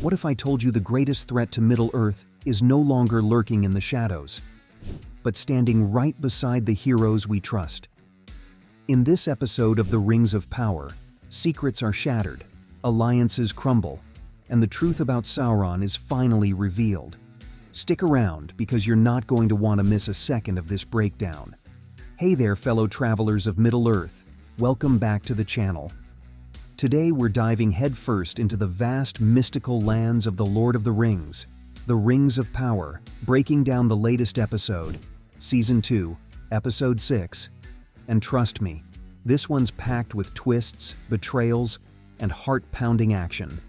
What if I told you the greatest threat to Middle-earth is no longer lurking in the shadows, but standing right beside the heroes we trust? In this episode of The Rings of Power, secrets are shattered, alliances crumble, and the truth about Sauron is finally revealed. Stick around because you're not going to want to miss a second of this breakdown. Hey there, fellow travelers of Middle-earth. Welcome back to the channel. Today we're diving headfirst into the vast mystical lands of the Lord of the Rings, The Rings of Power, breaking down the latest episode, Season 2, Episode 6. And trust me, this one's packed with twists, betrayals, and heart-pounding action.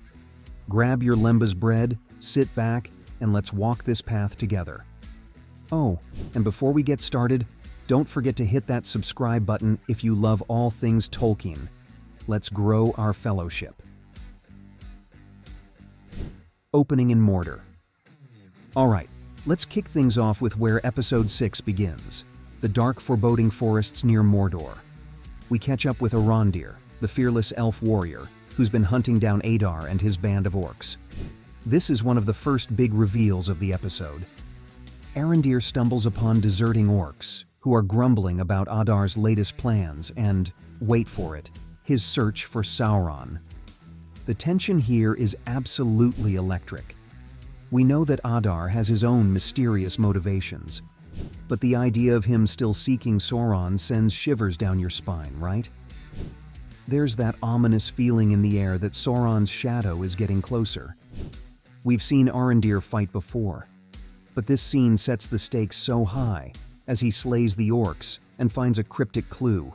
Grab your lembas bread, sit back, and let's walk this path together. Oh, and before we get started, don't forget to hit that subscribe button if you love all things Tolkien. Let's grow our fellowship. Opening in Mordor. Alright, let's kick things off with where Episode 6 begins, the dark foreboding forests near Mordor. We catch up with Arondir, the fearless elf warrior, who's been hunting down Adar and his band of orcs. This is one of the first big reveals of the episode. Arondir stumbles upon deserting orcs, who are grumbling about Adar's latest plans and, wait for it, his search for Sauron. The tension here is absolutely electric. We know that Adar has his own mysterious motivations, but the idea of him still seeking Sauron sends shivers down your spine, right? There's that ominous feeling in the air that Sauron's shadow is getting closer. We've seen Arondir fight before, but this scene sets the stakes so high as he slays the orcs and finds a cryptic clue,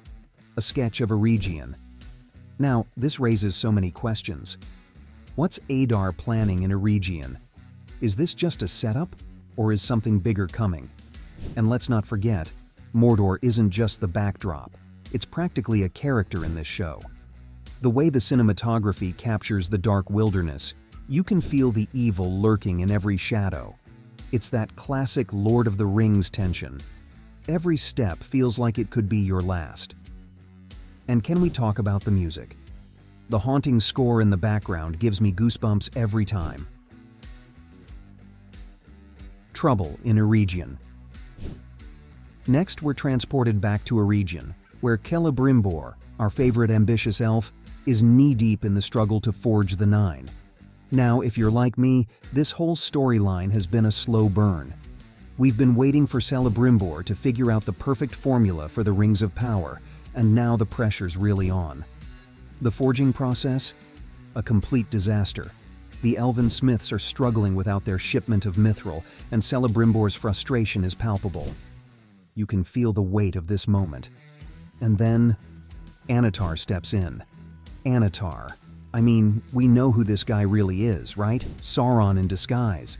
a sketch of a region. Now, this raises so many questions. What's Adar planning in a region? Is this just a setup, or is something bigger coming? And let's not forget, Mordor isn't just the backdrop. It's practically a character in this show. The way the cinematography captures the dark wilderness, you can feel the evil lurking in every shadow. It's that classic Lord of the Rings tension. Every step feels like it could be your last. And can we talk about the music? The haunting score in the background gives me goosebumps every time. Trouble in Eregion. Next, we're transported back to Eregion, where Celebrimbor, our favorite ambitious elf, is knee-deep in the struggle to forge the Nine. Now, if you're like me, this whole storyline has been a slow burn. We've been waiting for Celebrimbor to figure out the perfect formula for the Rings of Power, and now the pressure's really on. The forging process? A complete disaster. The elven smiths are struggling without their shipment of mithril, and Celebrimbor's frustration is palpable. You can feel the weight of this moment. And then, Antar steps in. Antar. I mean, we know who this guy really is, right? Sauron in disguise.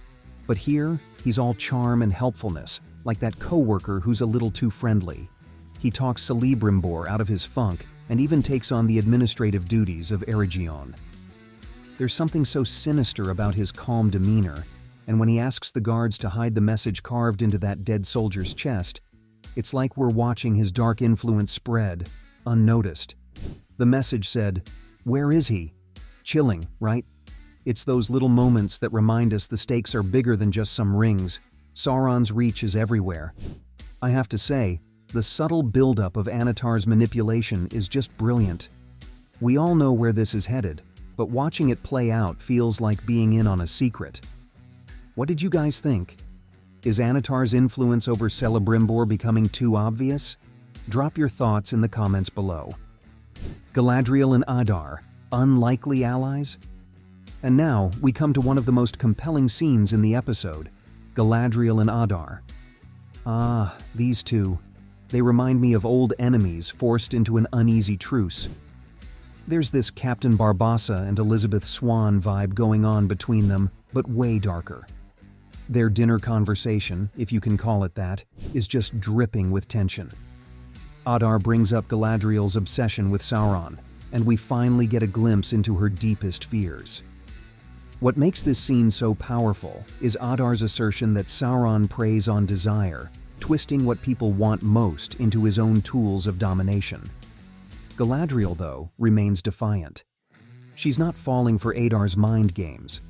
But here, he's all charm and helpfulness, like that coworker who's a little too friendly. He talks Celebrimbor out of his funk and even takes on the administrative duties of Eregion. There's something so sinister about his calm demeanor, and when he asks the guards to hide the message carved into that dead soldier's chest, it's like we're watching his dark influence spread, unnoticed. The message said, "Where is he?" Chilling, right? It's those little moments that remind us the stakes are bigger than just some rings. Sauron's reach is everywhere. I have to say, the subtle buildup of Anatar's manipulation is just brilliant. We all know where this is headed, but watching it play out feels like being in on a secret. What did you guys think? Is Anatar's influence over Celebrimbor becoming too obvious? Drop your thoughts in the comments below. Galadriel and Adar, unlikely allies? And now, we come to one of the most compelling scenes in the episode, Galadriel and Adar. Ah, these two. They remind me of old enemies forced into an uneasy truce. There's this Captain Barbassa and Elizabeth Swann vibe going on between them, but way darker. Their dinner conversation, if you can call it that, is just dripping with tension. Adar brings up Galadriel's obsession with Sauron, and we finally get a glimpse into her deepest fears. What makes this scene so powerful is Adar's assertion that Sauron preys on desire, twisting what people want most into his own tools of domination. Galadriel, though, remains defiant. She's not falling for Adar's mind games.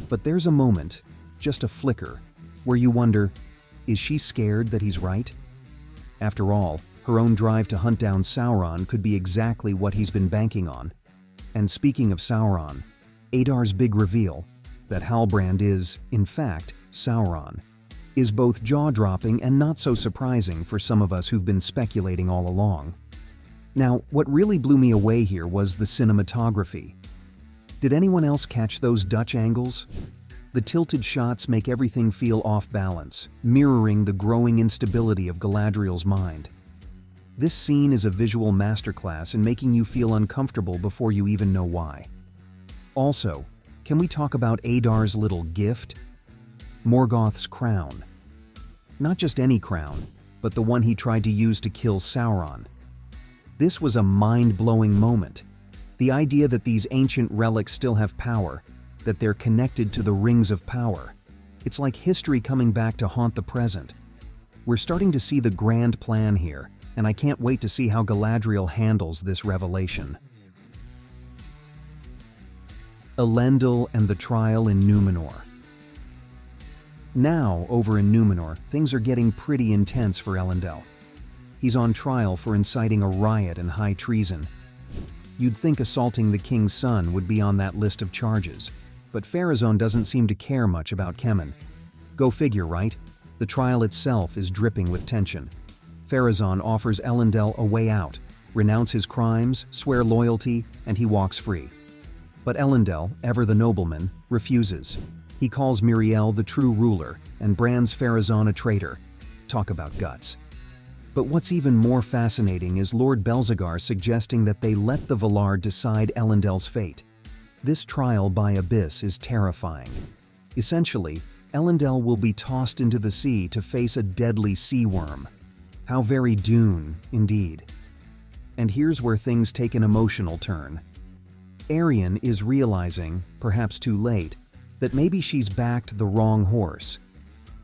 But there's a moment, just a flicker, where you wonder, is she scared that he's right? After all, her own drive to hunt down Sauron could be exactly what he's been banking on. And speaking of Sauron, Adar's big reveal, that Halbrand is, in fact, Sauron, is both jaw-dropping and not so surprising for some of us who've been speculating all along. Now, what really blew me away here was the cinematography. Did anyone else catch those Dutch angles? The tilted shots make everything feel off balance, mirroring the growing instability of Galadriel's mind. This scene is a visual masterclass in making you feel uncomfortable before you even know why. Also, can we talk about Adar's little gift? Morgoth's crown. Not just any crown, but the one he tried to use to kill Sauron. This was a mind-blowing moment. The idea that these ancient relics still have power, that they're connected to the rings of power. It's like history coming back to haunt the present. We're starting to see the grand plan here, and I can't wait to see how Galadriel handles this revelation. Elendil and the trial in Numenor. Now, over in Numenor, things are getting pretty intense for Elendel. He's on trial for inciting a riot and high treason. You'd think assaulting the king's son would be on that list of charges, but Pharazôn doesn't seem to care much about Kemen. Go figure, right? The trial itself is dripping with tension. Pharazôn offers Elendel a way out, renounce his crimes, swear loyalty, and he walks free. But Elendel, ever the nobleman, refuses. He calls Miriel the true ruler and brands Pharazôn a traitor. Talk about guts. But what's even more fascinating is Lord Belzegar suggesting that they let the Valar decide Elendel's fate. This trial by abyss is terrifying. Essentially, Elendel will be tossed into the sea to face a deadly sea worm. How very Dune, indeed. And here's where things take an emotional turn. Arryn is realizing, perhaps too late, that maybe she's backed the wrong horse.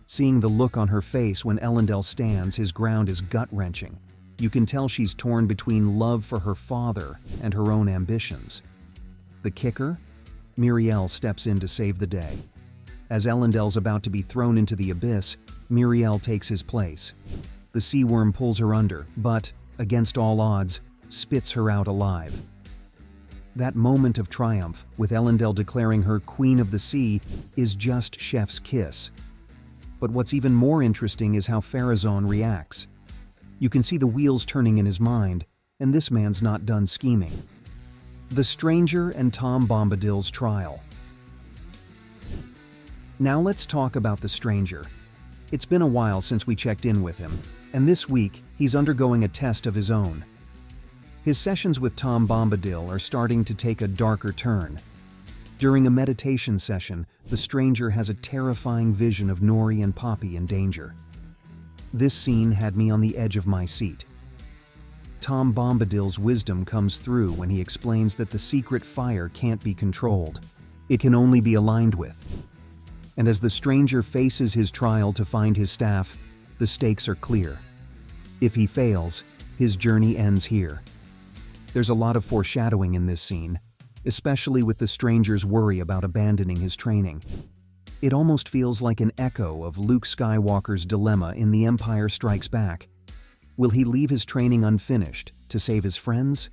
Seeing the look on her face when Elendel stands his ground is gut-wrenching. You can tell she's torn between love for her father and her own ambitions. The kicker? Miriel steps in to save the day. As Elendel's about to be thrown into the abyss, Miriel takes his place. The sea worm pulls her under, but, against all odds, spits her out alive. That moment of triumph, with Elendel declaring her Queen of the Sea, is just chef's kiss. But what's even more interesting is how Pharazôn reacts. You can see the wheels turning in his mind, and this man's not done scheming. The Stranger and Tom Bombadil's trial. Now let's talk about the Stranger. It's been a while since we checked in with him, and this week he's undergoing a test of his own. His sessions with Tom Bombadil are starting to take a darker turn. During a meditation session, the Stranger has a terrifying vision of Nori and Poppy in danger. This scene had me on the edge of my seat. Tom Bombadil's wisdom comes through when he explains that the secret fire can't be controlled. It can only be aligned with. And as the Stranger faces his trial to find his staff, the stakes are clear. If he fails, his journey ends here. There's a lot of foreshadowing in this scene, especially with the Stranger's worry about abandoning his training. It almost feels like an echo of Luke Skywalker's dilemma in The Empire Strikes Back. Will he leave his training unfinished to save his friends?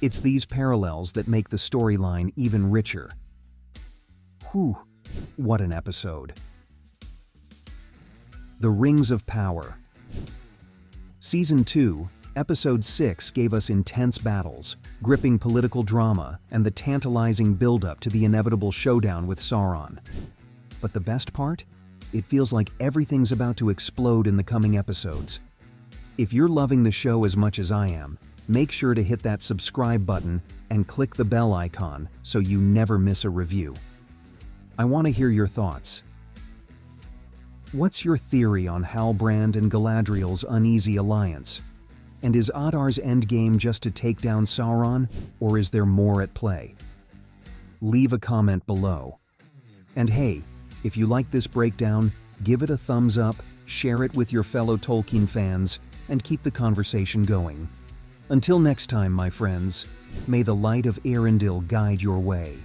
It's these parallels that make the storyline even richer. Whew, what an episode. The Rings of Power. Season 2, Episode 6 gave us intense battles, gripping political drama, and the tantalizing build-up to the inevitable showdown with Sauron. But the best part? It feels like everything's about to explode in the coming episodes. If you're loving the show as much as I am, make sure to hit that subscribe button and click the bell icon so you never miss a review. I want to hear your thoughts. What's your theory on Halbrand and Galadriel's uneasy alliance? And is Adar's endgame just to take down Sauron, or is there more at play? Leave a comment below. And hey, if you like this breakdown, give it a thumbs up, share it with your fellow Tolkien fans, and keep the conversation going. Until next time, my friends, may the light of Eärendil guide your way.